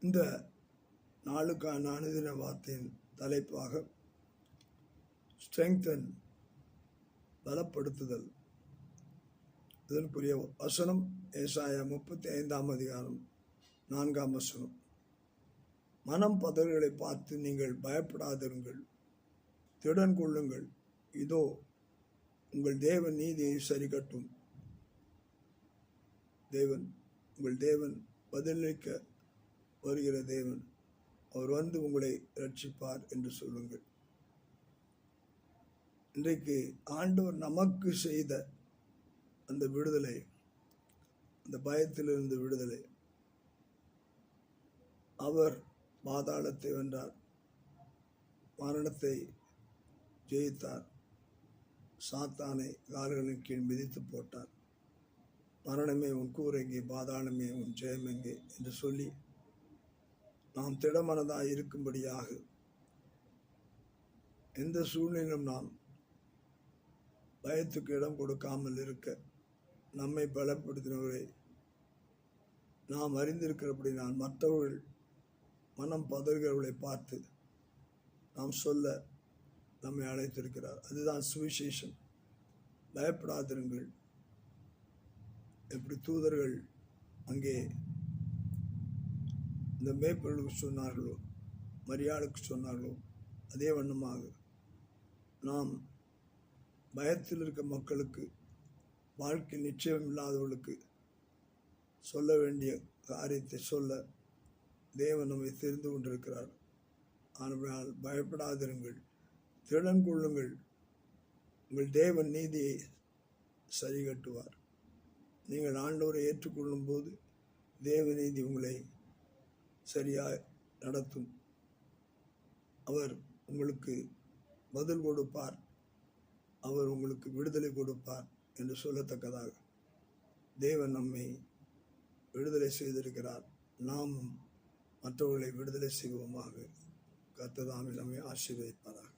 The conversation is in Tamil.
இந்த நாளுக்கான அனுதின வார்த்தையின் தலைப்பாக ஸ்ட்ரெங்தன், பலப்படுத்துதல். இதற்குரிய வசனம் ஏசாயா 35 அதிகாரம் 4 வசனம். மனம் பதறுகளை பார்த்து நீங்கள் பயப்படாதிருங்கள், திடன் கொள்ளுங்கள், இதோ உங்கள் தேவன் நீதியை சரிகட்டும். உங்கள் தேவன் பதிலளிக்க வருகிற தேவன், அவர் வந்து உங்களை ரட்சிப்பார் என்று சொல்லுங்கள். இன்றைக்கு ஆண்டவர் நமக்கு செய்த அந்த விடுதலை, அந்த பயத்திலிருந்து விடுதலை, அவர் பாதாளத்தை வென்றார், மரணத்தை ஜெயித்தார், சாத்தானை கால்களின் கீழ் மிதித்து போட்டார். மரணமே உன் கூரெங்கே, பாதாளமே உன் ஜெயமெங்கே என்று சொல்லி நாம் திடமனதாய் இருக்கும்படியாக எந்த சூழ்நிலையிலும் நாம் பயத்துக்கு இடம் கொடுக்காமல் இருக்க நம்மை பலப்படுத்தினவரை நாம் அறிந்திருக்கிறபடி நான் மற்றவர்கள் மனம் பதறுகிறவர்களை பார்த்து நாம் சொல்ல நம்மை அழைத்திருக்கிறார். அதுதான் சுவிசேஷம். பயப்படாதிருங்கள். எப்படி தூதர்கள் அங்கே இந்த மேய்ப்பர்களுக்கு சொன்னார்களோ, மரியாளுக்கு சொன்னார்களோ, அதே வண்ணமாக நாம் பயத்தில் இருக்க மக்களுக்கு, வாழ்க்கை நிச்சயம் இல்லாதவர்களுக்கு சொல்ல வேண்டிய காரியத்தை சொல்ல தேவன் நம்மை தெரிந்து கொண்டிருக்கிறார். ஆனால் பயப்படாதிருங்கள், திடன் கொள்ளுங்கள், உங்கள் தேவன் நீதியை சரி கட்டுவார். நீங்கள் ஆண்டவரை ஏற்றுக்கொள்ளும் போது தேவ நீதி உங்களை சரியாக நடத்தும். அவர் உங்களுக்கு பதில் கொடுப்பார், அவர் உங்களுக்கு விடுதலை கொடுப்பார் என்று சொல்லத்தக்கதாக தேவன் நம்மை விடுதலை செய்திருக்கிறார். நாம் மற்றவர்களை விடுதலை செய்வோமாக. கர்த்தர் தாமே நம்மை ஆசீர்வதிப்பாராக.